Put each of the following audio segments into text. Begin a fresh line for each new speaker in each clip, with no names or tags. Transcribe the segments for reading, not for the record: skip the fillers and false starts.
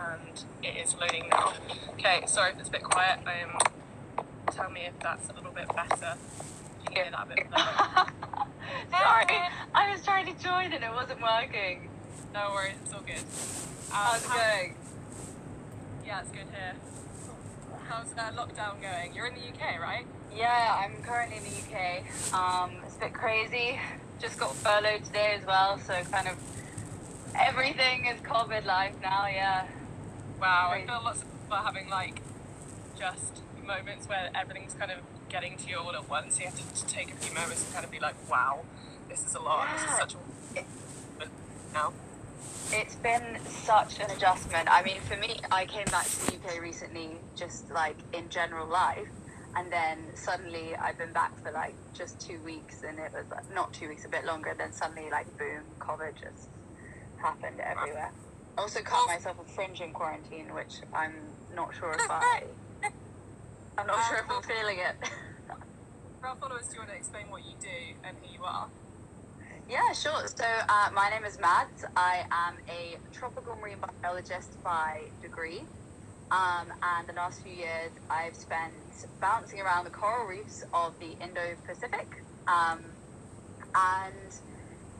and it is loading now. Okay, sorry if it's a bit quiet. Tell me if that's a little bit better. You can hear that a bit better.
Sorry, I was trying to join and it wasn't working.
No worries, it's all good.
How's it going?
Yeah, it's good here. How's lockdown going? You're in the UK, right?
Yeah, I'm currently in the UK. It's a bit crazy. Just got furloughed today as well, so kind of everything is COVID life now, yeah.
Wow, I feel lots of people are having just moments where everything's kind of getting to you all at once. You have to take a few moments and kind of be like, wow, this is a lot.
Yeah.
This is such a... now.
It's been such an adjustment. I mean, for me, I came back to the UK recently, just in general life. And then suddenly I've been back for just 2 weeks, and it was not 2 weeks, a bit longer. Then suddenly boom, COVID just happened everywhere. I also caught myself a fringing quarantine, which I'm not sure if I'm not sure if I'm feeling it.
For our followers, do you want to explain what you do and who you are?
Yeah, sure. So my name is Mads. I am a tropical marine biologist by degree. And the last few years I've spent bouncing around the coral reefs of the Indo-Pacific. And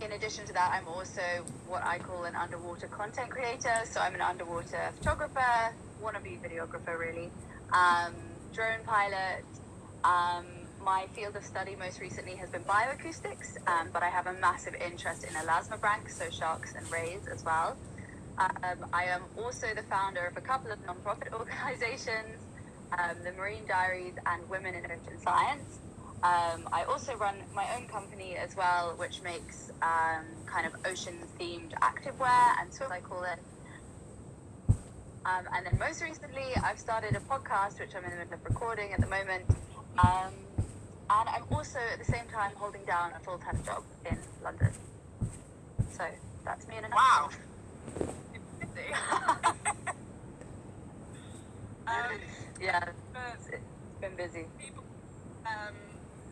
in addition to that, I'm also what I call an underwater content creator. So I'm an underwater photographer, wannabe videographer really, drone pilot. My field of study most recently has been bioacoustics, but I have a massive interest in elasmobranchs, so sharks and rays as well. I am also the founder of a couple of non-profit organizations, the Marine Diaries and Women in Ocean Science. I also run my own company as well, which makes kind of ocean-themed activewear, and so I call it. And then most recently, I've started a podcast, which I'm in the middle of recording at the moment. And I'm also at the same time holding down a full-time job in London. So that's me in a nutshell.
Wow.
Yeah, it's been busy.
People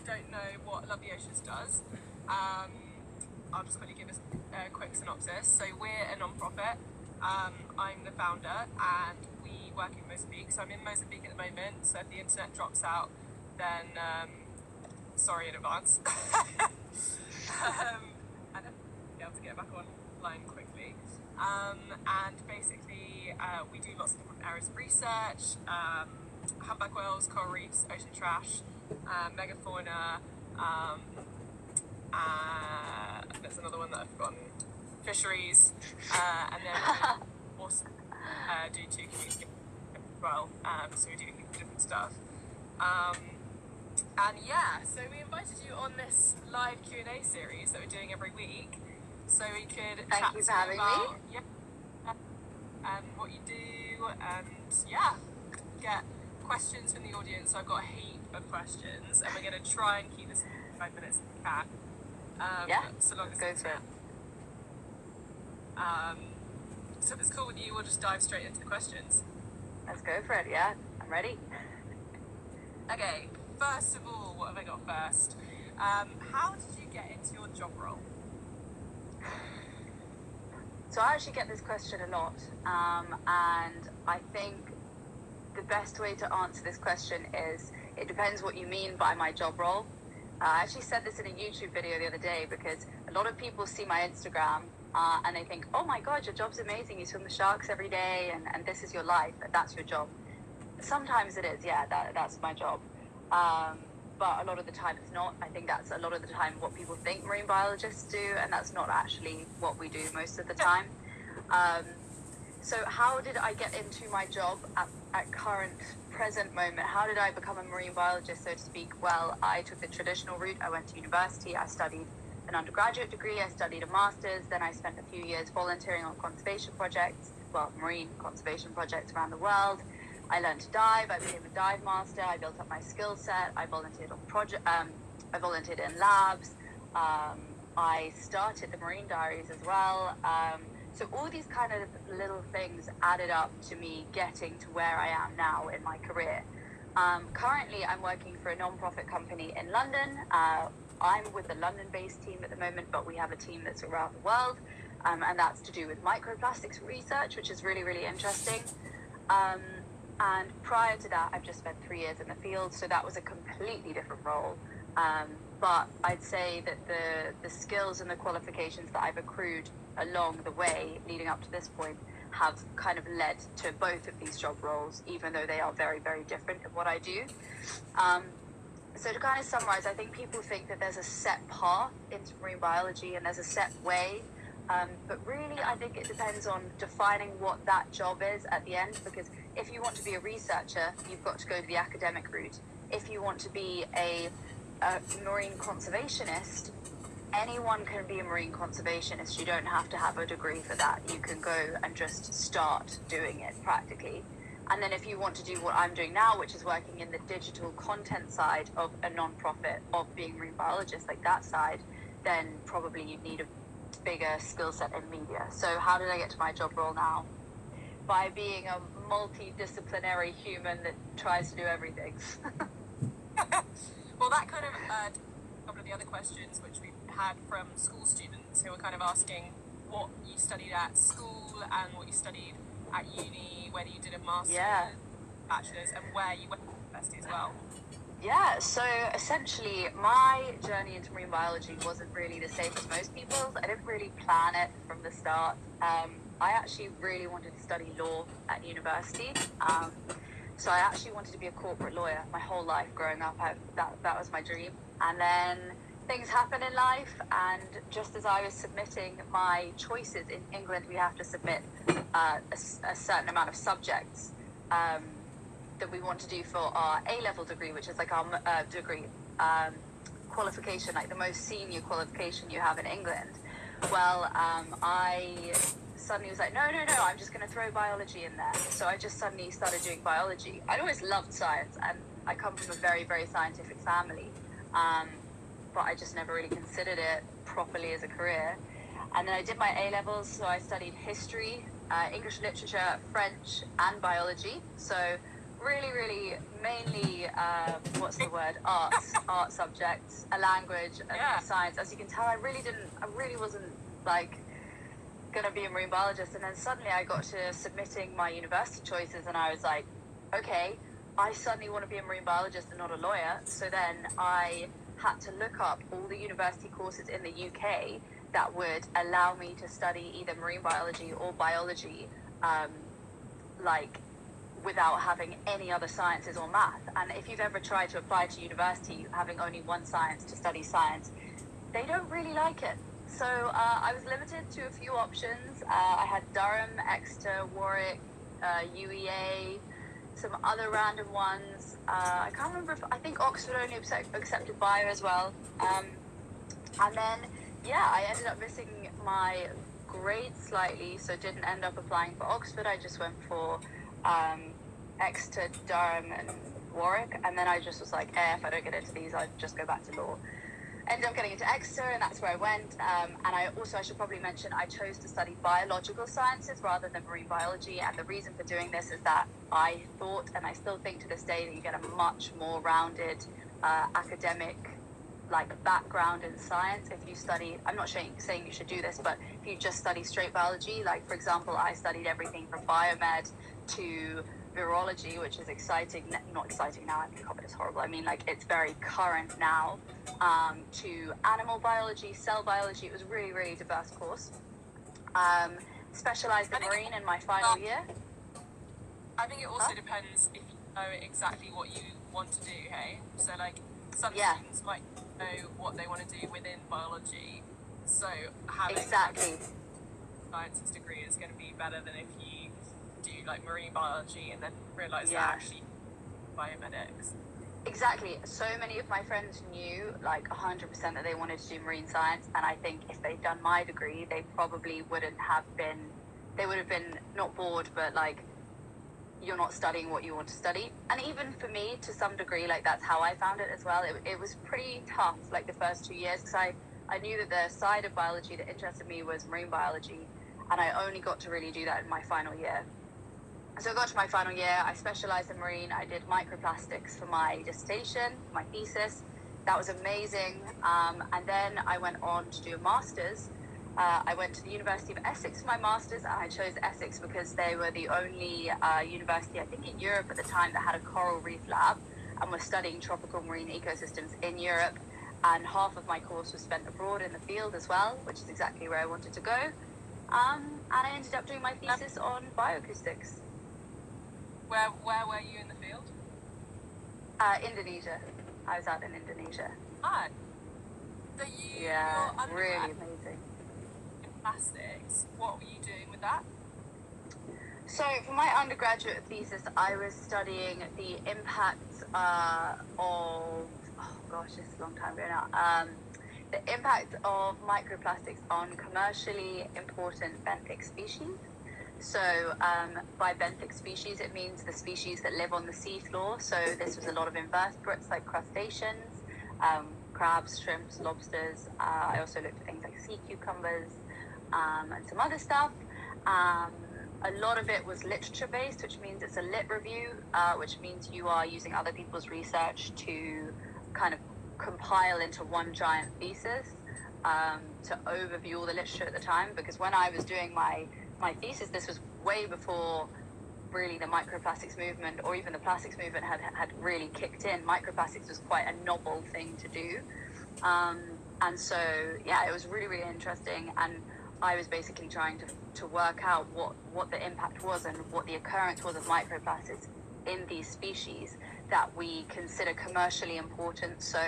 don't know what Love the Oceans does. I'll just quickly give us a quick synopsis. So we're a non-profit. I'm the founder, and we work in Mozambique. So I'm in Mozambique at the moment. So if the internet drops out, then sorry in advance. And I'll be able to get back online quickly. And basically, we do lots of different areas of research: humpback whales, coral reefs, ocean trash, megafauna. There's another one that I've forgotten. Fisheries, and then we also do two community as well. So we do different stuff. And yeah, so we invited you on this live Q&A series that we're doing every week, so we could chat
you for having
about
me.
And what you do, and yeah, get questions from the audience. So I've got a heap of questions, and we're going to try and keep this 5 minutes if we can. So long as
go for it.
So if it's cool with you, we'll just dive straight into the questions.
Let's go for it, yeah. I'm ready.
Okay, first of all, what have I got first? How did you get into your job role?
So I actually get this question a lot, and I think the best way to answer this question is it depends what you mean by my job role. I actually said this in a YouTube video the other day because a lot of people see my Instagram and they think, oh my God, your job's amazing. You swim with sharks every day and this is your life. And that's your job. Sometimes it is, yeah, that's my job. But a lot of the time it's not. I think that's a lot of the time what people think marine biologists do, and that's not actually what we do most of the time. So how did I get into my job at present moment? How did I become a marine biologist, so to speak? Well, I took the traditional route. I went to university. I studied an undergraduate degree. I studied a master's. Then I spent a few years volunteering on conservation projects, marine conservation projects around the world. I learned to dive. I became a dive master. I built up my skill set. I volunteered on I volunteered in labs. I started the Marine Diaries as well. So all these kind of little things added up to me getting to where I am now in my career. Currently, I'm working for a non-profit company in London. I'm with the London-based team at the moment, but we have a team that's around the world. and that's to do with microplastics research, which is really, really interesting. And prior to that, I've just spent 3 years in the field, so that was a completely different role. But I'd say that the skills and the qualifications that I've accrued along the way leading up to this point have kind of led to both of these job roles, even though they are very, very different in what I do. So to kind of summarize, I think people think that there's a set path into marine biology and there's a set way. But really, I think it depends on defining what that job is at the end, because if you want to be a researcher, you've got to go the academic route. If you want to be a marine conservationist, anyone can be a marine conservationist. You don't have to have a degree for that. You can go and just start doing it practically. And then if you want to do what I'm doing now, which is working in the digital content side of a non-profit of being a marine biologist, like that side, then probably you need a bigger skill set in media. So how did I get to my job role now? By being a multidisciplinary human that tries to do everything.
Well, that kind of a couple of the other questions which we've had from school students who were kind of asking what you studied at school and what you studied at uni, whether you did a master's, bachelor's, and where you went to university as well.
Yeah, so essentially my journey into marine biology wasn't really the same as most people's. I didn't really plan it from the start. I actually really wanted to study law at university. So I actually wanted to be a corporate lawyer my whole life growing up. That was my dream. And then things happen in life, and just as I was submitting my choices in England, we have to submit a certain amount of subjects that we want to do for our A-level degree, which is like our degree qualification, like the most senior qualification you have in England. Well, I suddenly was like, no, I'm just going to throw biology in there. So I just suddenly started doing biology. I'd always loved science, and I come from a very, very scientific family, but I just never really considered it properly as a career. And then I did my A-levels, so I studied history, English literature, French, and biology. So really mainly art subjects, a language, and science. As you can tell, I really wasn't like gonna be a marine biologist. And then suddenly I got to submitting my university choices, and I was like, okay, I suddenly want to be a marine biologist and not a lawyer. So then I had to look up all the university courses in the UK that would allow me to study either marine biology or biology, without having any other sciences or math. And if you've ever tried to apply to university having only one science to study science, they don't really like it. So I was limited to a few options. I had Durham, Exeter, Warwick, UEA, some other random ones. I can't remember I think Oxford only accepted bio as well. And then, I ended up missing my grade slightly, so didn't end up applying for Oxford. I just went for Exeter, Durham, and Warwick, and then I just was like, if I don't get into these, I'd just go back to law. Ended up getting into Exeter, and that's where I went. And I should probably mention, I chose to study biological sciences rather than marine biology, and the reason for doing this is that I thought, and I still think to this day, that you get a much more rounded academic background in science if you study. I'm not saying you should do this, but if you just study straight biology, like for example, I studied everything from biomed to virology, which is exciting, not exciting now, I think of it as horrible, I mean it's very current now, to animal biology, cell biology. It was really, really diverse course. Specialized in marine in my final year.
I think it also depends if you know exactly what you want to do, hey? So some students might know what they want to do within biology, so having a sciences degree is going to be better than if you do marine biology and then realize that actually biomedics. Exactly.
So many of my friends knew 100% that they wanted to do marine science, and I think if they'd done my degree, they probably would have been not bored, but you're not studying what you want to study. And even for me, to some degree, that's how I found it as well. It was pretty tough, the first 2 years, because I knew that the side of biology that interested me was marine biology, and I only got to really do that in my final year. So I got to my final year, I specialized in marine, I did microplastics for my dissertation, my thesis. That was amazing. And then I went on to do a master's, I went to the University of Essex for my master's, and I chose Essex because they were the only university, I think, in Europe at the time that had a coral reef lab and was studying tropical marine ecosystems in Europe. And half of my course was spent abroad in the field as well, which is exactly where I wanted to go. And I ended up doing my thesis on bioacoustics.
Where were you in the field?
Indonesia. I was out in Indonesia.
Ah. So you,
Yeah,
your
really
undergrad
amazing.
in plastics, what were you doing with that?
So for my undergraduate thesis, I was studying the impact of, oh gosh, this is a long time ago now, the impact of microplastics on commercially important benthic species. So by benthic species, it means the species that live on the seafloor. So this was a lot of invertebrates like crustaceans, crabs, shrimps, lobsters. I also looked at things like sea cucumbers and some other stuff. A lot of it was literature based, which means it's a lit review, which means you are using other people's research to kind of compile into one giant thesis to overview all the literature at the time. Because when I was doing my thesis, this was way before really the microplastics movement or even the plastics movement had really kicked in. Microplastics was quite a novel thing to do. And so, yeah, it was really, really interesting. And I was basically trying to work out what the impact was and what the occurrence was of microplastics in these species that we consider commercially important. So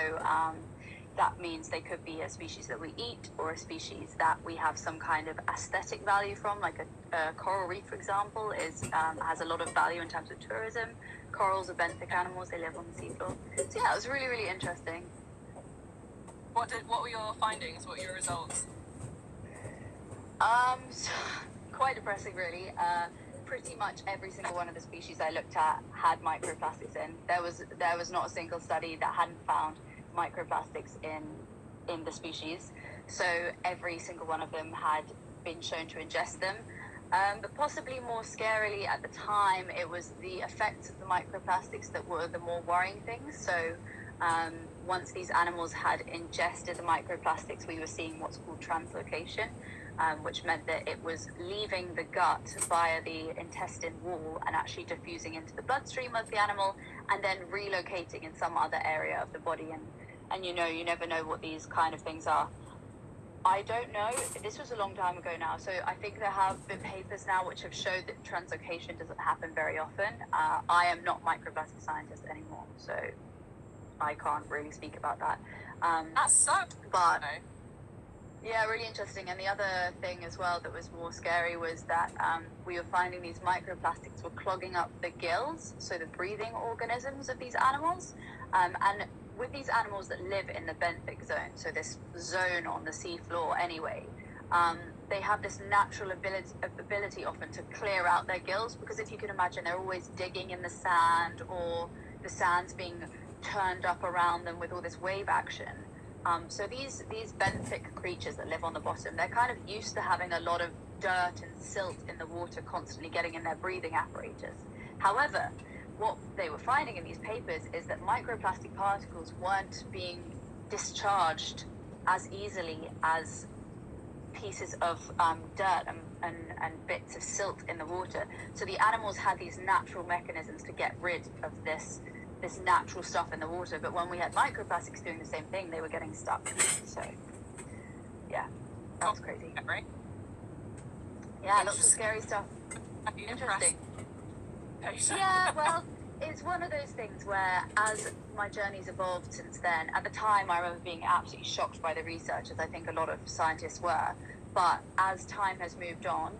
that means they could be a species that we eat or a species that we have some kind of aesthetic value from, like a coral reef, for example, has a lot of value in terms of tourism. Corals are benthic animals, they live on the seafloor. So yeah, it was really, really interesting.
What were your findings? What were your results?
So, quite depressing, really. Pretty much every single one of the species I looked at had microplastics in. There was not a single study that hadn't found microplastics in the species. So every single one of them had been shown to ingest them. But possibly more scarily at the time, it was the effects of the microplastics that were the more worrying things. So once these animals had ingested the microplastics, we were seeing what's called translocation, which meant that it was leaving the gut via the intestine wall and actually diffusing into the bloodstream of the animal and then relocating in some other area of the body. And you know, you never know what these kind of things are. I don't know. This was a long time ago now. So I think there have been papers now which have showed that translocation doesn't happen very often. I am not a microplastic scientist anymore, so I can't really speak about that.
That's so.
But yeah, really interesting. And the other thing as well that was more scary was that we were finding these microplastics were clogging up the gills, so the breathing organisms of these animals. And with these animals that live in the benthic zone, so this zone on the seafloor anyway, they have this natural ability often to clear out their gills, because if you can imagine, they're always digging in the sand, or the sand's being turned up around them with all this wave action. So these benthic creatures that live on the bottom, they're kind of used to having a lot of dirt and silt in the water constantly getting in their breathing apparatus. However, what they were finding in these papers is that microplastic particles weren't being discharged as easily as pieces of dirt and bits of silt in the water. So the animals had these natural mechanisms to get rid of this natural stuff in the water, but when we had microplastics doing the same thing, they were getting stuck. So yeah, that was crazy.
Right?
Yeah, lots of scary stuff. Interesting. Yeah, well, it's one of those things where, as my journey's evolved since then, at the time I remember being absolutely shocked by the research, as I think a lot of scientists were, but as time has moved on,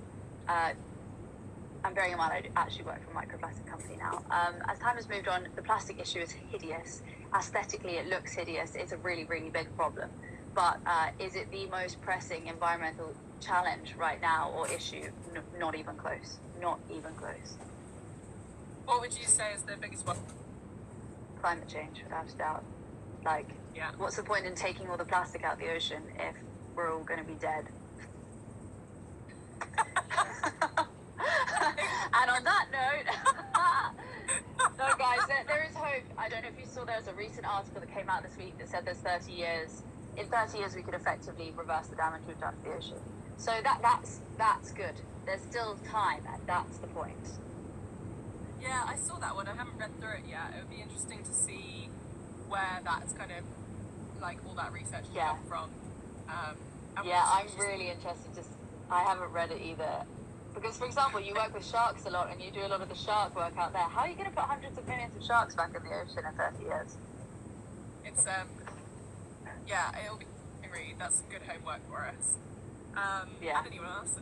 I'm bearing in mind I actually work for a microplastic company now. As time has moved on, the plastic issue is hideous. Aesthetically, it looks hideous. It's a really, really big problem. But is it the most pressing environmental challenge right now or issue? Not even close. Not even close.
What would you say is the biggest one?
Climate change, without a doubt. Like,
Yeah.
what's the point in taking all the plastic out of the ocean if we're all going to be dead? And on that note, no guys, there is hope. I don't know if you saw, there was a recent article that came out this week that said there's 30 years in 30 years we could effectively reverse the damage we've done to the ocean. So that's good. There's still time, and that's the point.
Yeah, I saw that one. I haven't read through it yet. It would be interesting to see where that's kind of, like, all that research has come from.
I'm really interested. I haven't read it either. Because, for example, you work with sharks a lot, and you do a lot of the shark work out there. How are you going to put hundreds of millions of sharks back in the ocean in 30 years?
It's, it'll be great. That's good homework for us. And anyone else.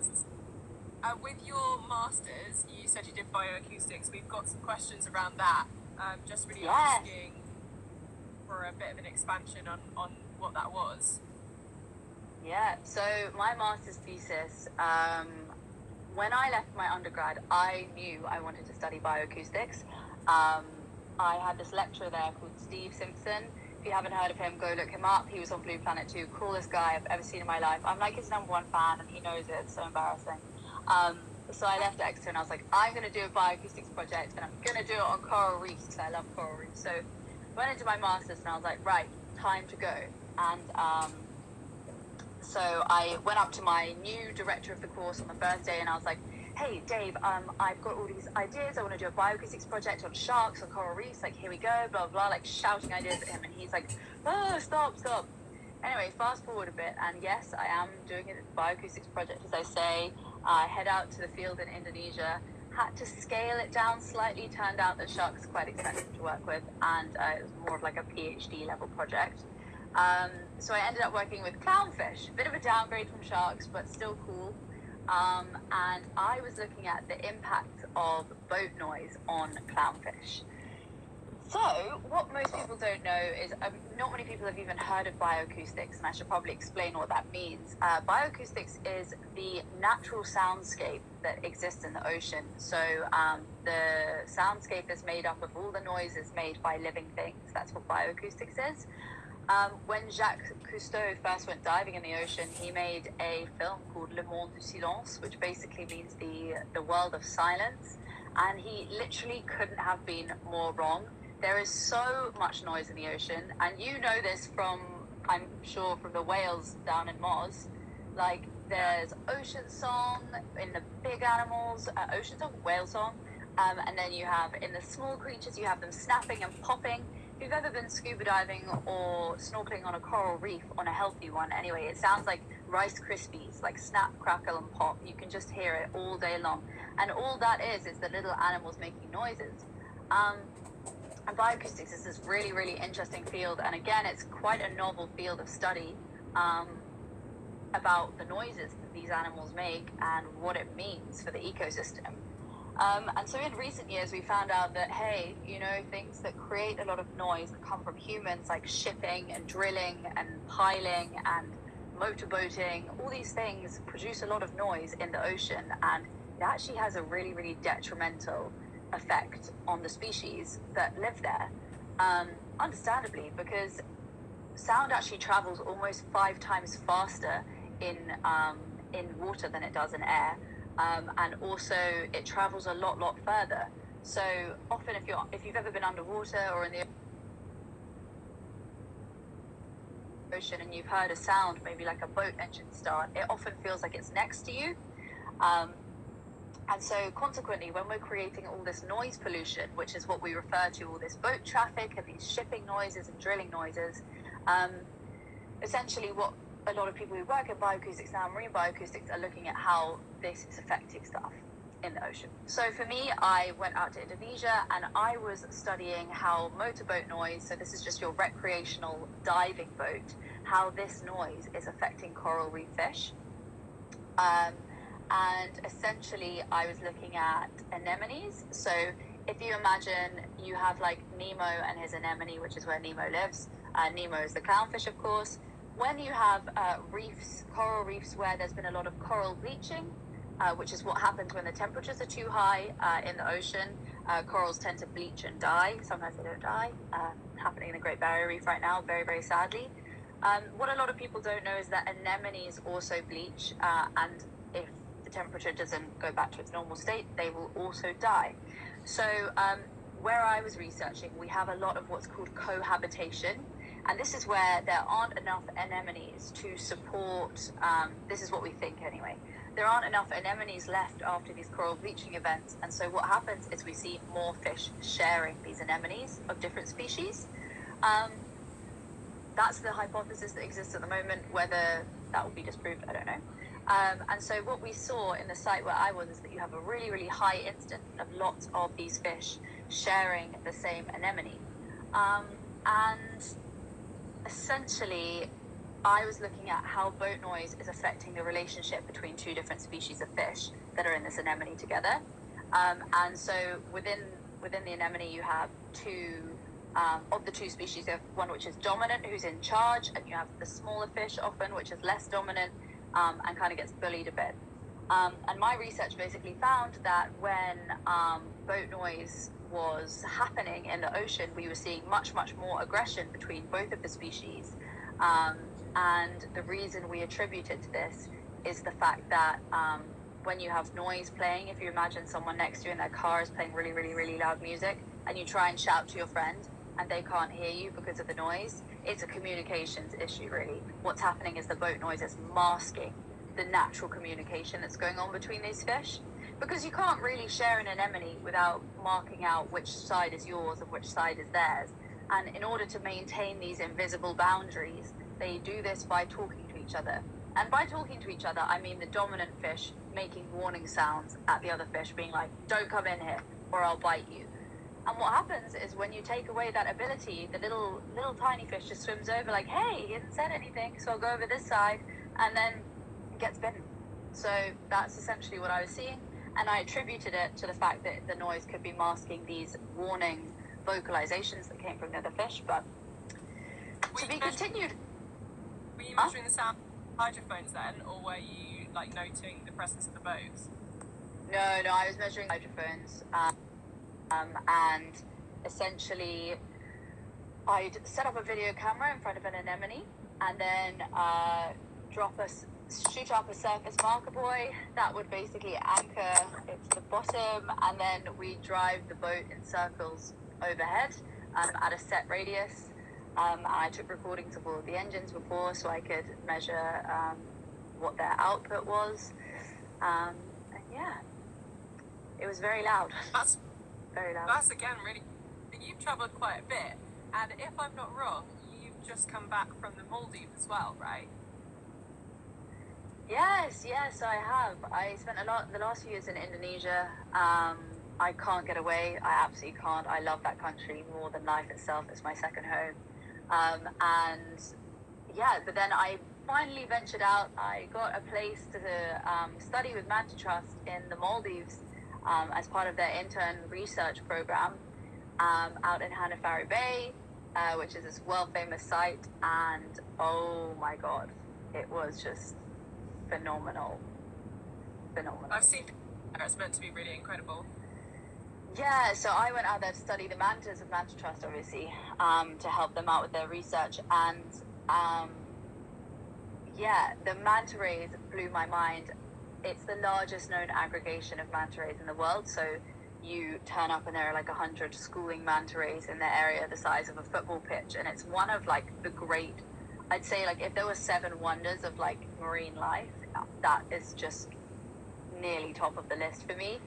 With your masters, you said you did bioacoustics. We've got some questions around that. Just really asking for a bit of an expansion on what that was.
Yeah, so my master's thesis, when I left my undergrad, I knew I wanted to study bioacoustics. I had this lecturer there called Steve Simpson. If you haven't heard of him, go look him up. He was on Blue Planet 2, coolest guy I've ever seen in my life. I'm like his #1 fan, and he knows it. It's so embarrassing. So I left Exeter, and I was like, I'm going to do a bioacoustics project, and I'm going to do it on coral reefs, because I love coral reefs. So went into my master's, and I was like, right, time to go. And so I went up to my new director of the course on the first day, and I was like, hey, Dave, I've got all these ideas. I want to do a bioacoustics project on sharks, on coral reefs. Like, here we go, blah, blah, like shouting ideas at him. And he's like, oh, stop. Anyway, fast forward a bit. And yes, I am doing a bioacoustics project, as I say. I head out to the field in Indonesia. Had to scale it down slightly. Turned out that sharks are quite expensive to work with. And it was more of like a PhD level project. So I ended up working with clownfish. A bit of a downgrade from sharks, but still cool. And I was looking at the impact of boat noise on clownfish. So what most people don't know is not many people have even heard of bioacoustics, and I should probably explain what that means. Bioacoustics is the natural soundscape that exists in the ocean. So the soundscape is made up of all the noises made by living things. That's what bioacoustics is. When Jacques Cousteau first went diving in the ocean, he made a film called Le Monde du Silence, which basically means the world of silence. And he literally couldn't have been more wrong. There is so much noise in the ocean. And you know this from, I'm sure, from the whales down in Moz. Like, there's ocean song in the big animals, ocean song, whale song. And then you have, in the small creatures, you have them snapping and popping. If you've ever been scuba diving or snorkeling on a coral reef, on a healthy one anyway, it sounds like Rice Krispies, like snap, crackle, and pop. You can just hear it all day long. And all that is the little animals making noises. And bioacoustics is this really, really interesting field. And again, it's quite a novel field of study about the noises that these animals make and what it means for the ecosystem. And so in recent years, we found out that, hey, things that create a lot of noise that come from humans, like shipping and drilling and piling and motorboating, all these things produce a lot of noise in the ocean. And it actually has a really, really detrimental effect on the species that live there. Understandably, because sound actually travels almost 5 times faster in water than it does in air. And also it travels a lot further. So often if you've ever been underwater or in the ocean and you've heard a sound, maybe like a boat engine start, it often feels like it's next to you. And so consequently, when we're creating all this noise pollution, which is what we refer to, all this boat traffic and these shipping noises and drilling noises, essentially what a lot of people who work in bioacoustics now, marine bioacoustics, are looking at how this is affecting stuff in the ocean. So for me, I went out to Indonesia and I was studying how motorboat noise, so this is just your recreational diving boat, how this noise is affecting coral reef fish. And essentially I was looking at anemones. So if you imagine you have like Nemo and his anemone, which is where Nemo lives. Nemo is the clownfish, of course. When you have reefs, coral reefs, where there's been a lot of coral bleaching, which is what happens when the temperatures are too high in the ocean, corals tend to bleach and die. Sometimes they don't die. Happening in the Great Barrier Reef right now, very, very sadly. What a lot of people don't know is that anemones also bleach, and if the temperature doesn't go back to its normal state, they will also die. So where I was researching, we have a lot of what's called cohabitation. And this is where there aren't enough anemones to support, this is what we think anyway, there aren't enough anemones left after these coral bleaching events. And so what happens is we see more fish sharing these anemones of different species. That's the hypothesis that exists at the moment. Whether that will be disproved, I don't know. And so what we saw in the site where I was is that you have a really, really high incidence of lots of these fish sharing the same anemone. And essentially, I was looking at how boat noise is affecting the relationship between two different species of fish that are in this anemone together. And so within the anemone, you have of the two species, you have one which is dominant, who's in charge, and you have the smaller fish often, which is less dominant, and kind of gets bullied a bit. And my research basically found that when boat noise was happening in the ocean, we were seeing much, much more aggression between both of the species. And the reason we attribute it to this is the fact that when you have noise playing, if you imagine someone next to you in their car is playing really, really, really loud music, and you try and shout to your friend and they can't hear you because of the noise, it's a communications issue, really. What's happening is the boat noise is masking the natural communication that's going on between these fish, because you can't really share an anemone without marking out which side is yours and which side is theirs. And in order to maintain these invisible boundaries, they do this by talking to each other. And by talking to each other, I mean the dominant fish making warning sounds at the other fish, being like, don't come in here or I'll bite you. And what happens is when you take away that ability, the little tiny fish just swims over like, hey, he hasn't said anything, so I'll go over this side, and then gets bitten. So that's essentially what I was seeing. And I attributed it to the fact that the noise could be masking these warning vocalizations that came from the other fish. But to be continued.
Were you measuring the sound hydrophones then, or were you like noting the presence of the boats?
No, I was measuring hydrophones. And essentially I'd set up a video camera in front of an anemone, and then shoot up a surface marker buoy that would basically anchor it to the bottom, and then we drive the boat in circles overhead at a set radius. I took recordings of all of the engines before so I could measure what their output was. And yeah, it was very loud.
That's
very loud.
That's again really. You've travelled quite a bit, and if I'm not wrong, you've just come back from the Maldives as well, right?
Yes, I have. I spent the last few years in Indonesia. I can't get away. I absolutely can't. I love that country more than life itself. It's my second home. And yeah, but then I finally ventured out. I got a place to study with Manta Trust in the Maldives as part of their intern research program out in Hanafari Bay, which is this world-famous site. And oh my God, it was just phenomenal.
I've seen it. It's meant to be really incredible.
Yeah, so I went out there to study the mantas of Manta Trust, obviously, to help them out with their research. And yeah, the manta rays blew my mind. It's the largest known aggregation of manta rays in the world. So you turn up and there are like 100 schooling manta rays in their area the size of a football pitch. And it's one of like the great, I'd say like if there were 7 wonders of like marine life, that is just nearly top of the list for me.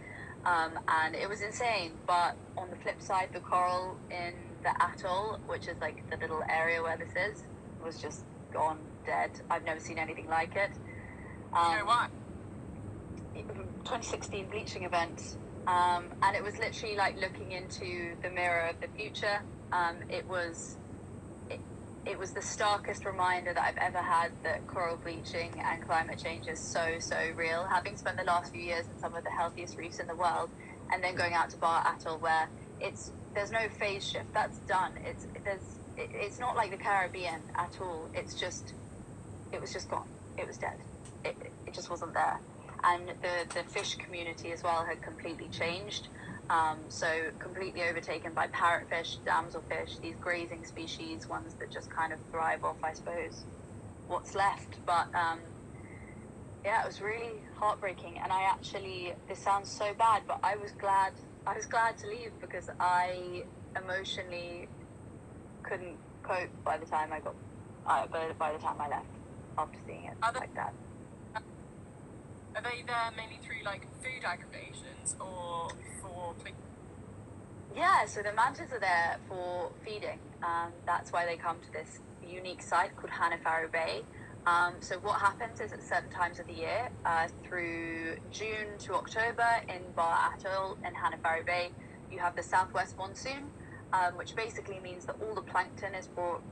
And it was insane. But on the flip side, the coral in the atoll, which is like the little area where this is, was just gone dead. I've never seen anything like it.
You know why?
2016 bleaching event. And it was literally like looking into the mirror of the future. It was the starkest reminder that I've ever had that coral bleaching and climate change is so real. Having spent the last few years in some of the healthiest reefs in the world, and then going out to Bar Atoll where there's no phase shift. That's done. It's not like the Caribbean at all. It was just gone. It was dead. It just wasn't there. And the fish community as well had completely changed. So completely overtaken by parrotfish, damselfish, these grazing species, ones that just kind of thrive off, I suppose, what's left. But yeah, it was really heartbreaking. And this sounds so bad, but I was glad to leave, because I emotionally couldn't cope by the time I left after seeing it like that.
Are they there mainly through like food aggregations or for?
Yeah, so the mantas are there for feeding. That's why they come to this unique site called Bay. So what happens is at certain times of the year, through June to October in Bar Atoll in Bay, you have the southwest monsoon, which basically means that all the plankton is brought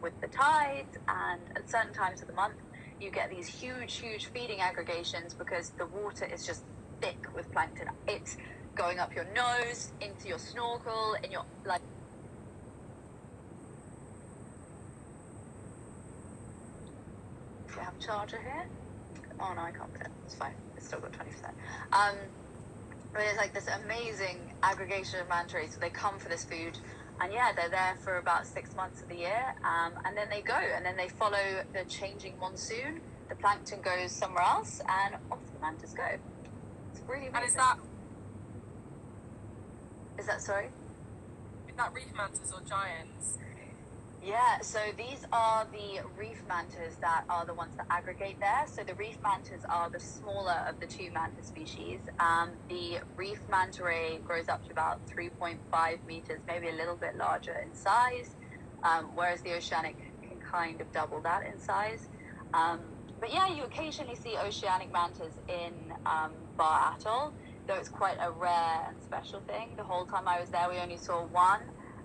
with the tides, and at certain times of the month, you get these huge feeding aggregations because the water is just thick with plankton. It's going up your nose, into your snorkel, in your, like... Do you have a charger here? Oh no, I can't put it. It's fine. It's still got 20%. But it's like this amazing aggregation of manta rays. So they come for this food, and yeah, they're there for about 6 months of the year, and then they go, and then they follow the changing monsoon. The plankton goes somewhere else, and off the mantas go. It's really amazing.
And
is that sorry?
Is that reef mantas or giants?
Yeah, so these are the reef mantas that are the ones that aggregate there. So the reef mantas are the smaller of the two manta species. The reef manta ray grows up to about 3.5 meters, maybe a little bit larger in size, whereas the oceanic can kind of double that in size. But yeah, you occasionally see oceanic mantas in Bar Atoll, though it's quite a rare and special thing. The whole time I was there, we only saw one.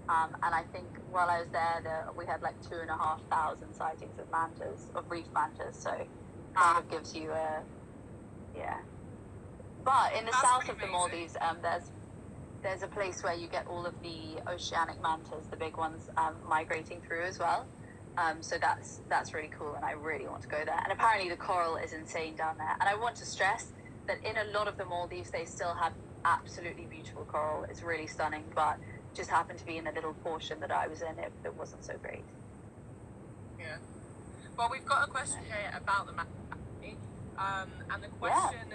And I think while I was there, we had like 2,500 sightings of mantas, of reef mantas. So it kind of gives you a, yeah. But in the south of the Maldives, there's a place where you get all of the oceanic mantas, the big ones, migrating through as well. So that's really cool, and I really want to go there. And apparently the coral is insane down there. And I want to stress that in a lot of the Maldives, they still have absolutely beautiful coral. It's really stunning, but just happened to be in the little portion that I was in, it wasn't so great.
Yeah. Well, we've got a question here about the manta, and the question,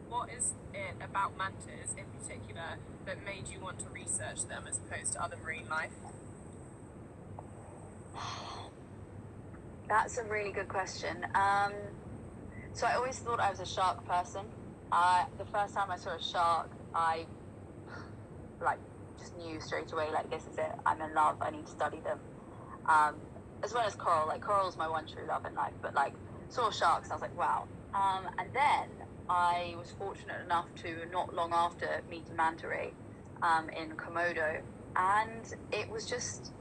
what is it about mantas in particular that made you want to research them as opposed to other marine life?
That's a really good question. So I always thought I was a shark person. The first time I saw a shark, I just knew straight away, like, this is it, I'm in love, I need to study them. As well as coral, like coral's my one true love in life, but like saw sharks and I was like, wow. And then I was fortunate enough to not long after meet a manta ray in Komodo, and it was just,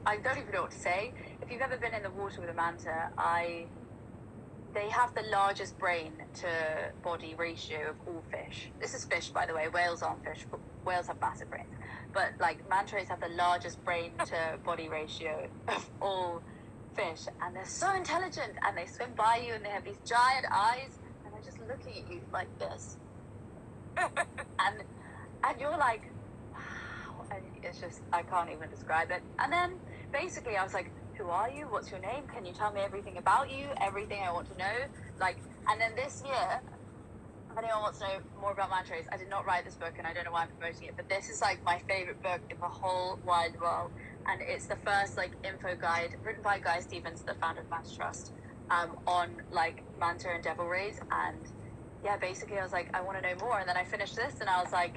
I don't even know what to say. If you've ever been in the water with a manta, they have the largest brain to body ratio of all fish. This is fish, by the way. Whales aren't fish, but whales have massive brains. But like manta rays have the largest brain to body ratio of all fish, and they're so intelligent, and they swim by you, and they have these giant eyes, and they're just looking at you like this, and you're like, wow, and it's just, I can't even describe it. And then basically I was like, who are you? What's your name? Can you tell me everything about you? Everything I want to know. Like, and then this year, if anyone wants to know more about manta rays, I did not write this book, and I don't know why I'm promoting it, but this is like my favorite book in the whole wide world, and it's the first like info guide written by Guy Stevens, the founder of Manta Trust, on like manta and devil rays. And yeah, basically I was like, I want to know more. And then I finished this, and I was like,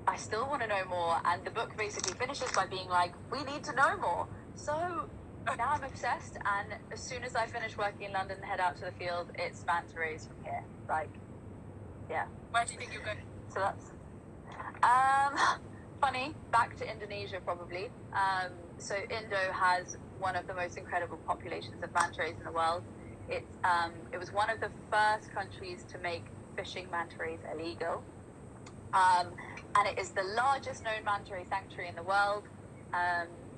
I still want to know more. And the book basically finishes by being like, we need to know more. So now I'm obsessed, and as soon as I finish working in London and head out to the field, it's manta rays from here. Like, yeah.
Where do you think you'll go?
So that's funny. Back to Indonesia, probably. So Indo has one of the most incredible populations of manta rays in the world. It was one of the first countries to make fishing manta rays illegal, and it is the largest known manta ray sanctuary in the world.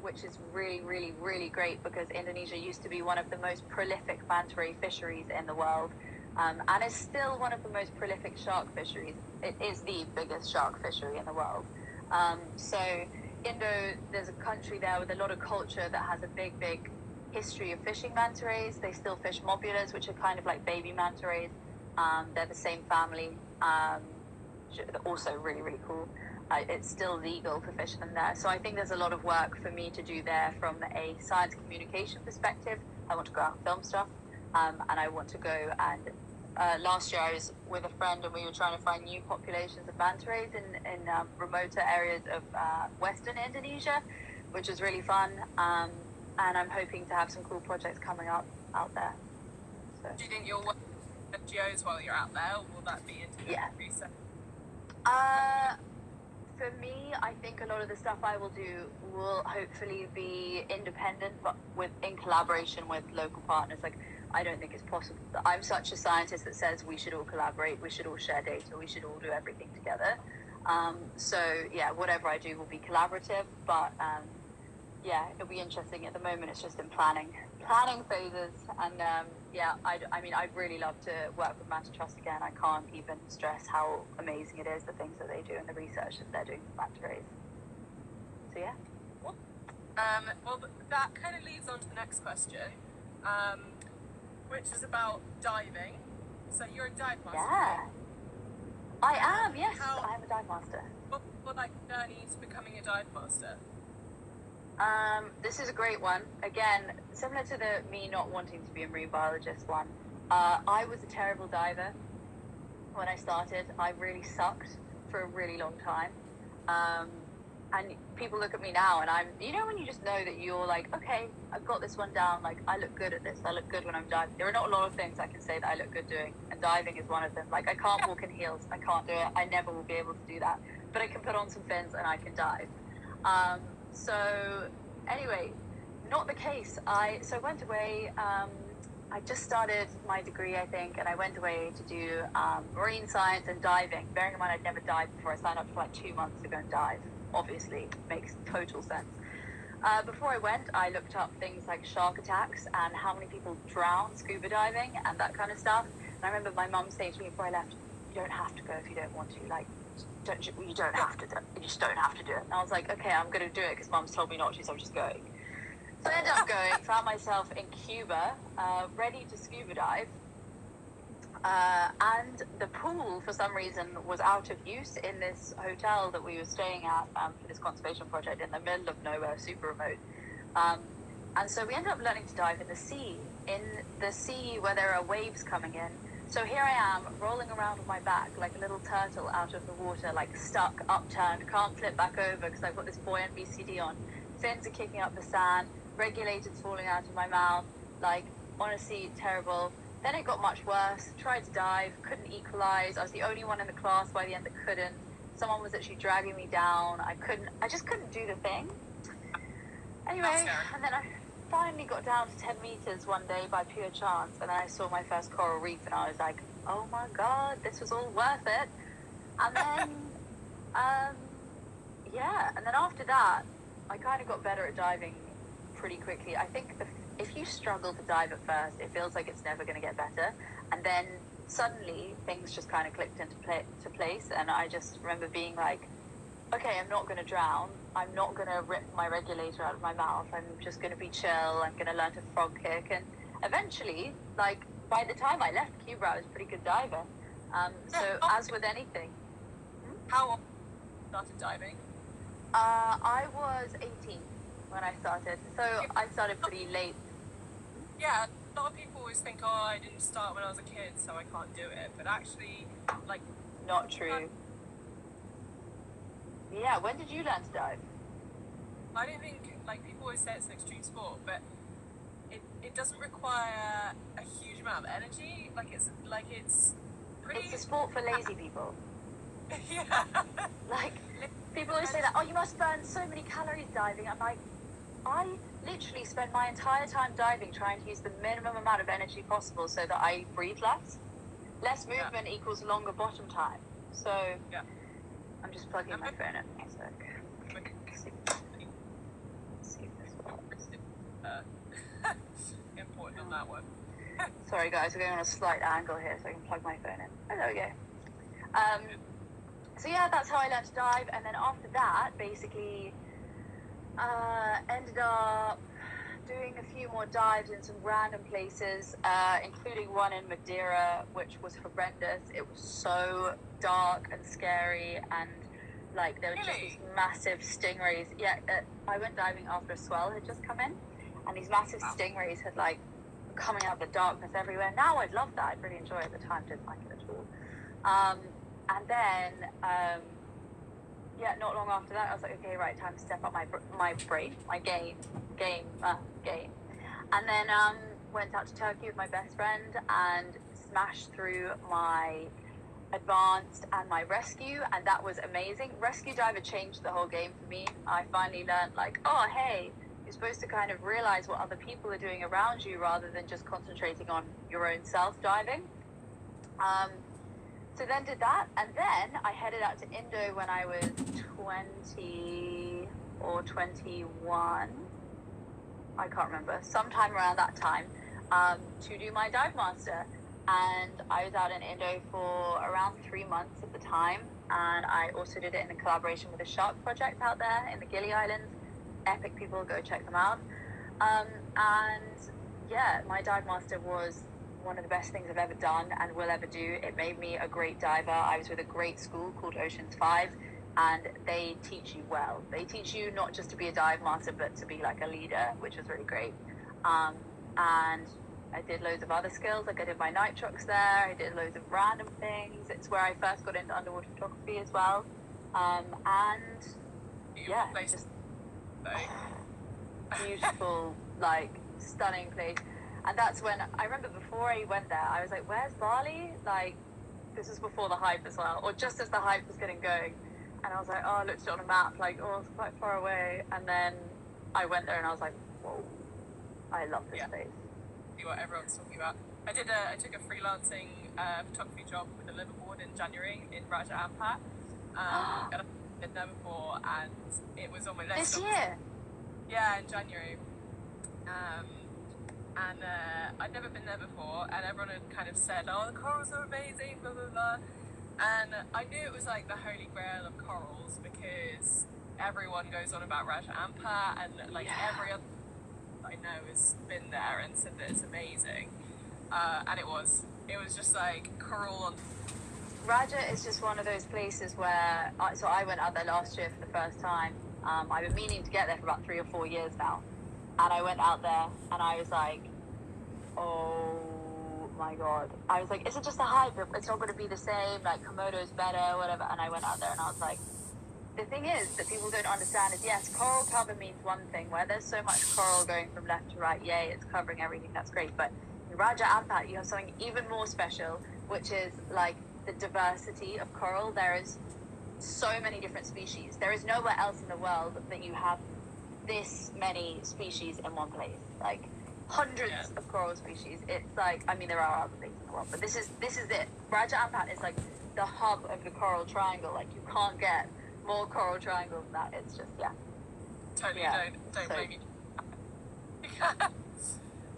Which is really, really, really great, because Indonesia used to be one of the most prolific manta ray fisheries in the world, and is still one of the most prolific shark fisheries. It is the biggest shark fishery in the world. So Indo, there's a country there with a lot of culture that has a big, big history of fishing manta rays. They still fish mobulas, which are kind of like baby manta rays. They're the same family. which are also really, really cool. It's still legal to fish them there. So I think there's a lot of work for me to do there from a science communication perspective. I want to go out and film stuff, and I want to go and last year I was with a friend and we were trying to find new populations of manta rays in remoter areas of western Indonesia, which was really fun. And I'm hoping to have some cool projects coming up out there. So.
Do you think you'll work with NGOs while you're out there, or will that be into research?
For me, I think a lot of the stuff I will do will hopefully be independent, but in collaboration with local partners. Like, I don't think it's possible. I'm such a scientist that says we should all collaborate, we should all share data, we should all do everything together. So yeah, whatever I do will be collaborative, but yeah, it'll be interesting. At the moment, it's just in planning phases, and I mean, I'd really love to work with Manta Trust again. I can't even stress how amazing it is, the things that they do and the research that they're doing with manta rays. So yeah.
Well, that kind of leads on to the next question, which is about diving. So you're a dive master.
Yeah, I am. Yes, I am a dive master.
What like journey to becoming a dive master?
This is a great one. Again, similar to the me not wanting to be a marine biologist one. I was a terrible diver when I started. I really sucked for a really long time. And people look at me now and you know when you just know that you're like, okay, I've got this one down, like I look good at this, I look good when I'm diving. There are not a lot of things I can say that I look good doing, and diving is one of them. Like I can't walk in heels, I can't do it, I never will be able to do that. But I can put on some fins and I can dive. So anyway, not the case. I went away, I just started my degree, I think, and I went away to do marine science and diving. Bearing in mind I'd never dived before. I signed up for like 2 months to go and dive. Obviously, makes total sense. Before I went, I looked up things like shark attacks and how many people drown scuba diving and that kind of stuff. And I remember my mum saying to me before I left, you don't have to go if you don't want to. Like, you don't have to do it. You just don't have to do it. And I was like, okay, I'm going to do it because mum's told me not to, so I'm just going. So I ended up going, found myself in Cuba, ready to scuba dive. And the pool, for some reason, was out of use in this hotel that we were staying at for this conservation project in the middle of nowhere, super remote. And so we ended up learning to dive in the sea where there are waves coming in. So here I am, rolling around on my back like a little turtle out of the water, like stuck, upturned, can't flip back over because I've got this buoyant BCD on. Fins are kicking up the sand, regulators falling out of my mouth, like, honestly, terrible. Then it got much worse, tried to dive, couldn't equalize. I was the only one in the class by the end that couldn't. Someone was actually dragging me down. I just couldn't do the thing. Anyway, and then I finally got down to 10 meters one day by pure chance, and then I saw my first coral reef and I was like, oh my God, this was all worth it. And then, and then after that, I kind of got better at diving pretty quickly. I think if you struggle to dive at first, it feels like it's never going to get better. And then suddenly things just kind of clicked into place. And I just remember being like, okay, I'm not going to drown. I'm not going to rip my regulator out of my mouth. I'm just going to be chill. I'm going to learn to frog kick. And eventually, like, by the time I left Cuba, I was a pretty good diver. So as with anything.
How old did you started diving?
I was 18 when I started. So I started pretty late.
Yeah, a lot of people always think, oh, I didn't start when I was a kid, so I can't do it. But actually, like...
Not true. Yeah, when did you learn to dive?
I don't think, like, people always say it's an extreme sport, but it doesn't require a huge amount of energy. It's pretty...
It's a sport for lazy people.
Yeah.
Like, people always say that, oh, you must burn so many calories diving. I'm like, I literally spend my entire time diving trying to use the minimum amount of energy possible so that I breathe less. Less movement equals longer bottom time. So, I'm just plugging my phone in a sec. See if this works.
Important on that one.
Sorry guys, we're going on a slight angle here so I can plug my phone in. Oh, there we go. So yeah, that's how I learned to dive, and then after that, basically, ended up doing a few more dives in some random places, including one in Madeira, which was horrendous. It was so dark and scary, and like there were just these massive stingrays. Yeah, I went diving after a swell had just come in, and these massive stingrays had like coming out of the darkness everywhere. Now I'd love that. I'd really enjoy it at the time. Didn't like it at all. And then not long after that, I was like, okay, right, time to step up my game. And then went out to Turkey with my best friend and smashed through my advanced and my rescue, and that was amazing. Rescue diver changed the whole game for me. I finally learned, like, oh, hey, you're supposed to kind of realize what other people are doing around you rather than just concentrating on your own self diving. So then did that, and then I headed out to Indo when I was 20 or 21. I can't remember, sometime around that time, to do my dive master. And I was out in Indo for around 3 months at the time, and I also did it in collaboration with a shark project out there in the Gili Islands. Epic, people, go check them out. And yeah, my dive master was one of the best things I've ever done and will ever do. It made me a great diver. I was with a great school called Oceans 5, and they teach you well. They teach you not just to be a dive master, but to be like a leader, which was really great. And I did loads of other skills. Like I did my nitrox there. I did loads of random things. It's where I first got into underwater photography as well. And yeah, just beautiful, like stunning place. And that's when I remember before I went there, I was like, where's Bali? Like, this was before the hype as well, or just as the hype was getting going. And I was like, oh, I looked at it on a map, like, oh, it's quite far away. And then I went there and I was like, whoa, I love this place.
See what everyone's talking about. I took a freelancing photography job with a liveaboard in January in Raja Ampat. And I've been there before, and it was on my list.
This year?
Yeah, in January. And I'd never been there before, and everyone had kind of said, oh, the corals are amazing, blah, blah, blah. And I knew it was like the holy grail of corals because everyone goes on about Raja Ampat, and like every other I know has been there and said that it's amazing. And it was just like coral on.
Raja is just one of those places where, so I went out there last year for the first time. I've been meaning to get there for about 3 or 4 years now. And I went out there and I was like, oh my God. I was like, is it just a hype? It's not going to be the same, like Komodo's better, whatever. And I went out there and I was like, the thing is that people don't understand is, yes, coral cover means one thing. Where there's so much coral going from left to right, yay, it's covering everything, that's great. But in Raja Ampat, you have something even more special, which is like the diversity of coral. There is so many different species. There is nowhere else in the world that you have this many species in one place, like hundreds of coral species. It's like, I mean, there are other things in the world, but this is it. Raja Ampat is like the hub of the coral triangle. Like you can't get more coral triangle than that. It's just
Totally, don't blame me.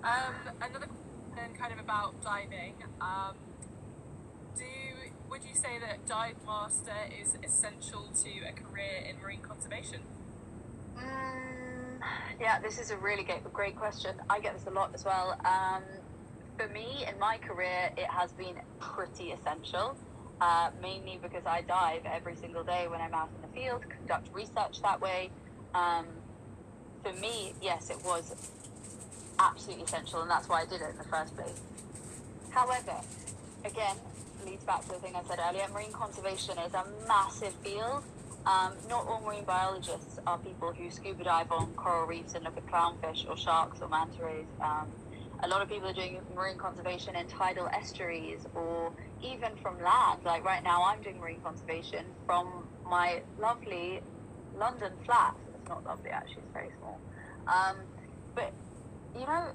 Another question kind of about diving. Would you say that dive master is essential to a career in marine conservation?
Yeah, this is a really great question. I get this a lot as well. For me, in my career, it has been pretty essential, mainly because I dive every single day when I'm out in the field, conduct research that way. For me, yes, it was absolutely essential, and that's why I did it in the first place. However, again, leads back to the thing I said earlier, marine conservation is a massive field. Not all marine biologists are people who scuba dive on coral reefs and look at clownfish or sharks or manta rays. A lot of people are doing marine conservation in tidal estuaries or even from land. Like right now I'm doing marine conservation from my lovely London flat. It's not lovely actually, it's very small. But you know,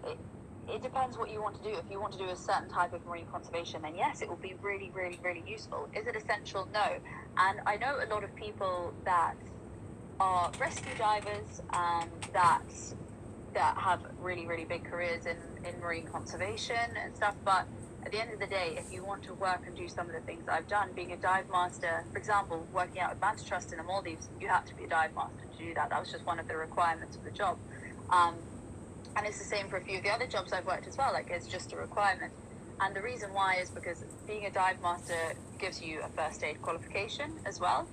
it depends what you want to do. If you want to do a certain type of marine conservation, then yes, it will be really, really, really useful. Is it essential? No. And I know a lot of people that are rescue divers that have really, really big careers in marine conservation and stuff. But at the end of the day, if you want to work and do some of the things I've done, being a dive master, for example, working out with Manta Trust in the Maldives, you have to be a dive master to do that. That was just one of the requirements of the job. And it's the same for a few of the other jobs I've worked as well. Like, it's just a requirement. And the reason why is because being a dive master gives you a first aid qualification as well.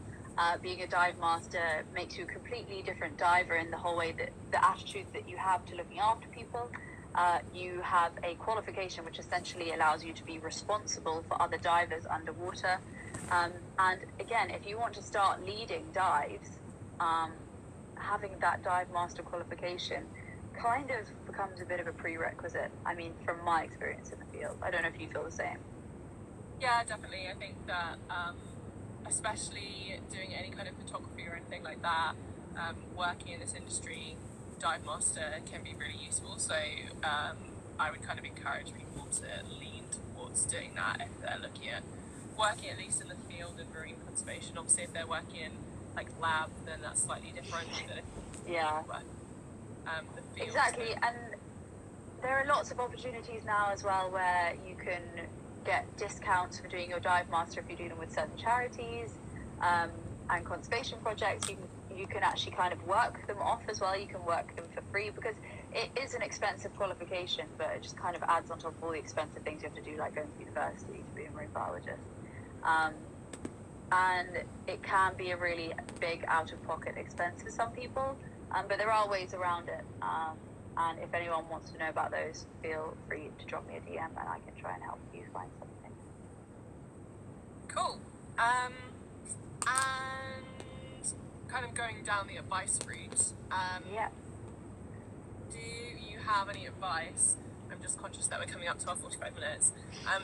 Being a dive master makes you a completely different diver in the whole way that the attitude that you have to looking after people. You have a qualification which essentially allows you to be responsible for other divers underwater. And again, if you want to start leading dives, having that dive master qualification kind of becomes a bit of a prerequisite. I mean, from my experience in the field. I don't know if you feel the same.
Yeah, definitely. I think that especially doing any kind of photography or anything like that, working in this industry, dive master can be really useful. So I would kind of encourage people to lean towards doing that if they're looking at working at least in the field of marine conservation. Obviously, if they're working in like lab, then that's slightly different.
Yeah.
The field,
exactly, and there are lots of opportunities now as well where you can get discounts for doing your dive master if you do them with certain charities and conservation projects. You can actually kind of work them off as well. You can work them for free because it is an expensive qualification, but it just kind of adds on top of all the expensive things you have to do, like going to university to be a marine biologist. And it can be a really big out-of-pocket expense for some people, but there are ways around it. And if anyone wants to know about those, feel free to drop me a DM and I can try and help you find something.
Cool. And kind of going down the advice route,
Yeah.
do you have any advice? I'm just conscious that we're coming up to our 45 minutes.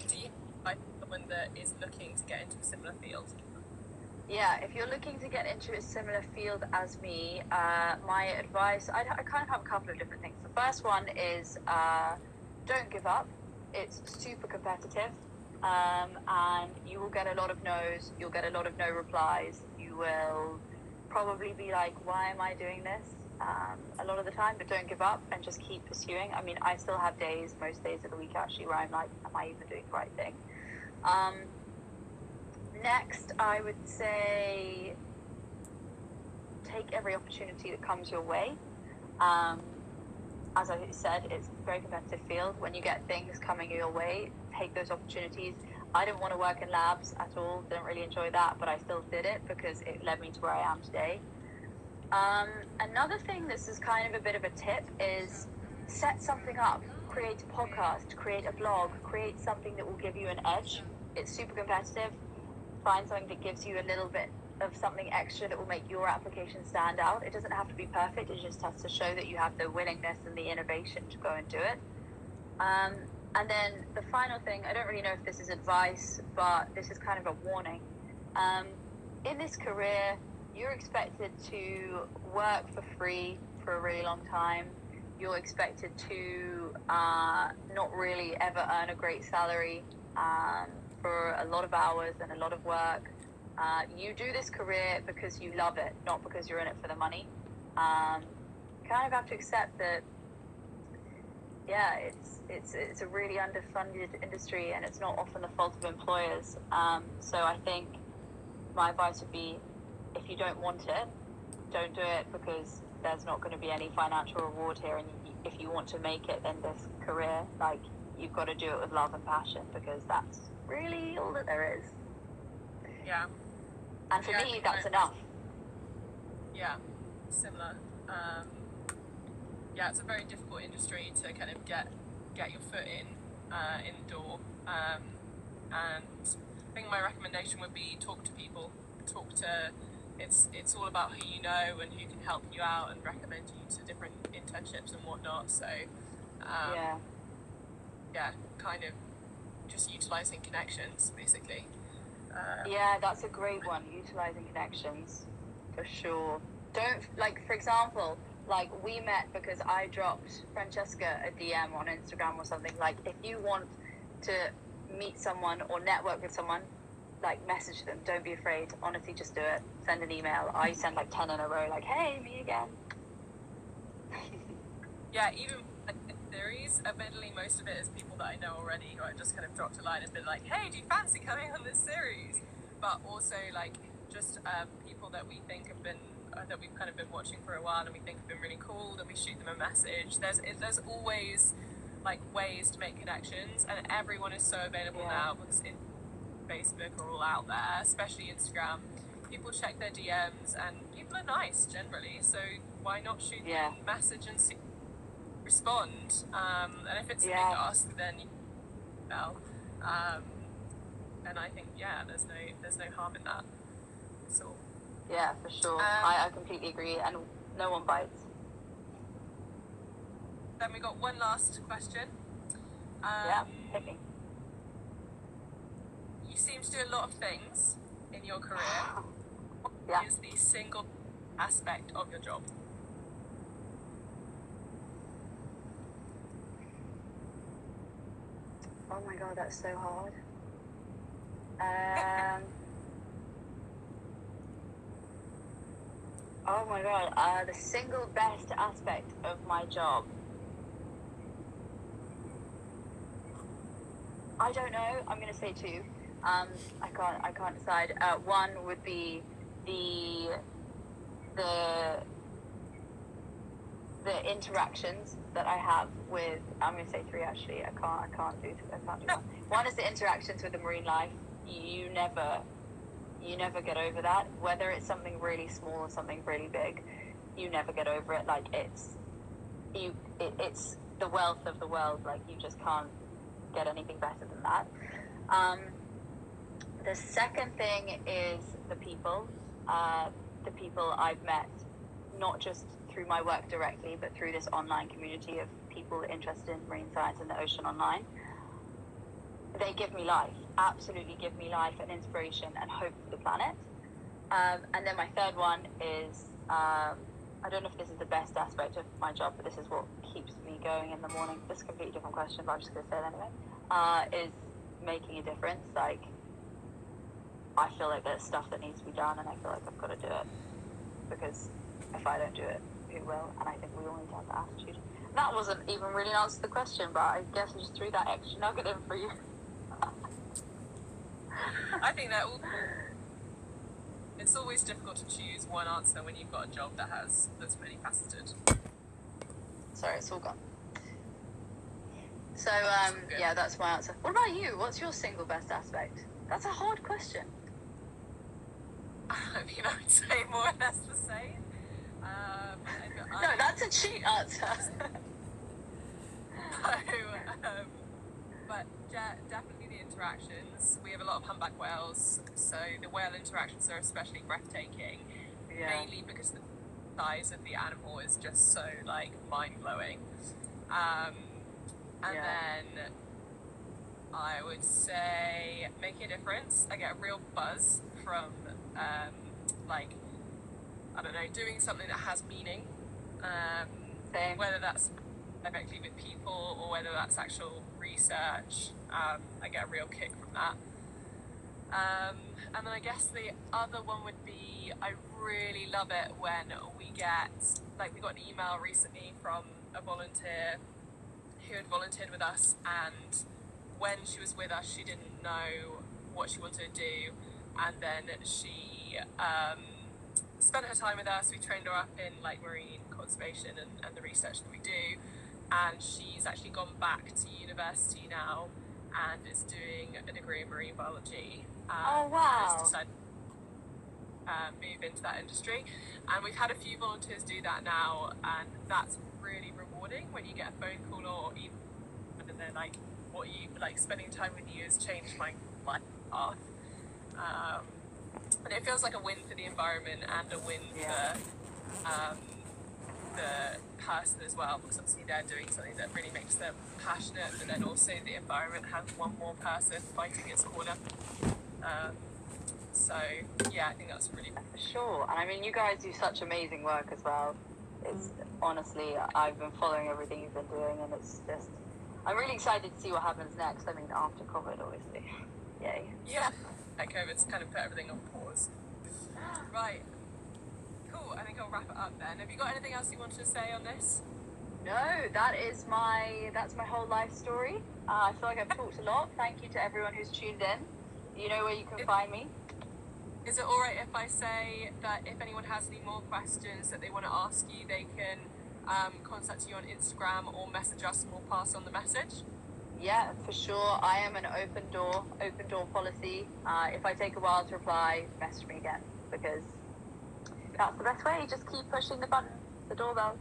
Do you have someone that is looking to get into a similar field?
Yeah, if you're looking to get into a similar field as me, my advice, I kind of have a couple of different things. The first one is don't give up. It's super competitive, and you will get a lot of no's. You'll get a lot of no replies. You will probably be like, why am I doing this? A lot of the time, but don't give up and just keep pursuing. I mean, I still have days, most days of the week actually, where I'm like, am I even doing the right thing? Next, I would say take every opportunity that comes your way. As I said, it's a very competitive field. When you get things coming your way, take those opportunities. I didn't want to work in labs at all, didn't really enjoy that, but I still did it because it led me to where I am today. Another thing, this is kind of a bit of a tip, is set something up. Create a podcast, create a blog, create something that will give you an edge. It's super competitive. Find something that gives you a little bit of something extra that will make your application stand out. It doesn't have to be perfect, it just has to show that you have the willingness and the innovation to go and do it. And then the final thing, I don't really know if this is advice, but this is kind of a warning. In this career, you're expected to work for free for a really long time. You're expected to not really ever earn a great salary for a lot of hours and a lot of work. You do this career because you love it, not because you're in it for the money. You kind of have to accept that, yeah, it's a really underfunded industry, and it's not often the fault of employers. So I think my advice would be, if you don't want it, don't do it, because there's not going to be any financial reward here. And if you want to make it in this career, like, you've got to do it with love and passion, because that's really all that there is.
Yeah.
And for me, that's enough.
Yeah, similar. Yeah, it's a very difficult industry to kind of get your foot in the door. And I think my recommendation would be talk to people. It's all about who you know and who can help you out and recommend you to different internships and whatnot. So yeah, kind of just utilizing connections, basically.
Yeah, that's a great one. Utilizing connections, for sure. Don't, like, for example, like, we met because I dropped Francesca a DM on Instagram or something. Like, if you want to meet someone or network with someone, like, message them. Don't be afraid. Honestly, just do it. Send an email. I send like 10 in a row, like, hey, me again.
Yeah, even like in theories, admittedly, most of it is people that I know already who I just kind of dropped a line and been like, hey, do you fancy coming on this series? But also, like, just people that we think have been that we've kind of been watching for a while and we think have been really cool, then we shoot them a message. There's always like ways to make connections, and everyone is so available now because Facebook are all out there, especially Instagram. People check their DMs and people are nice generally, so why not shoot them a message and see, respond, and if it's a big ask, then you know, and I think there's no harm in that. So
yeah, for sure. I completely agree, and no one bites.
Then we got one last question.
Hit me.
You seem to do a lot of things in your career. What is the single aspect of your job?
Oh my god, that's so hard. Oh my god, the single best aspect of my job. I don't know. I'm gonna say two. I can't decide. One would be the interactions that I have with. I'm gonna say three actually. I can't do one. One is the interactions with the marine life. You never get over that. Whether it's something really small or something really big, you never get over it. Like it's the wealth of the world. Like you just can't get anything better than that. The second thing is the people I've met, not just through my work directly, but through this online community of people interested in marine science and the ocean online. They give me life, absolutely give me life and inspiration and hope for the planet. And then my third one is, I don't know if this is the best aspect of my job, but this is what keeps me going in the morning. This is a completely different question, but I'm just going to say it anyway. Is making a difference. Like, I feel like there's stuff that needs to be done, and I feel like I've got to do it, because if I don't do it, who will? And I think we all need to have that attitude. That wasn't even really an answer to the question, but I guess I just threw that extra nugget in for you.
I think that it's always difficult to choose one answer when you've got a job that's really faceted.
Sorry, it's all gone. So, yeah, that's my answer. What about you? What's your single best aspect? That's a hard question.
I mean, I would say more or less the same.
No, that's a cheat answer.
But definitely the interactions. We have a lot of humpback whales, so the whale interactions are especially breathtaking.
Yeah.
Mainly because the size of the animal is just so like mind-blowing. And then I would say making a difference. I get a real buzz from like, I don't know, doing something that has meaning.
Same.
Whether that's directly with people or whether that's actual research, I get a real kick from that. And then I guess the other one would be, I really love it when we get, like, we got an email recently from a volunteer who had volunteered with us, and when she was with us she didn't know what she wanted to do, and then she spent her time with us. We trained her up in like marine conservation and the research that we do, and she's actually gone back to university now and is doing a degree in marine biology.
Oh wow.
Has decided move into that industry, and we've had a few volunteers do that now, and that's really rewarding when you get a phone call or even and they're like, what you like, spending time with you has changed my life path, and it feels like a win for the environment and a win for the person as well, because obviously they're doing something that really makes them passionate, but then also the environment has one more person fighting its corner. So yeah, I think that's really
for sure. And I mean, you guys do such amazing work as well. It's honestly, I've been following everything you've been doing, and it's just, I'm really excited to see what happens next. I mean, after COVID, obviously. Yay.
Yeah, like COVID's kind of put everything on pause. Right. Cool, I think I'll wrap it up then. Have you got anything else you wanted to say on this?
No, that's my whole life story. I feel like I've talked a lot. Thank you to everyone who's tuned in. You know where you can find me.
Is it all right if I say that if anyone has any more questions that they want to ask you, they can contact you on Instagram or message us and we'll pass on the message?
Yeah, for sure. I am an open door policy. If I take a while to reply, message me again, because that's the best way. Just keep pushing the button, the doorbell.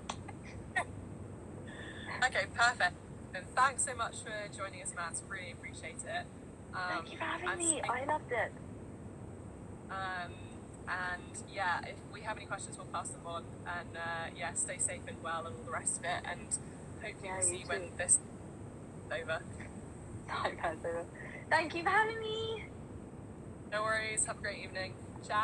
Okay, perfect. And thanks so much for joining us, Matt. Really appreciate it.
Thank you for having me. I loved it.
And yeah, if we have any questions, we'll pass them on. And yeah, stay safe and well and all the rest of it. And hopefully we'll see you when this is over.
Thank you for having me.
No worries. Have a great evening.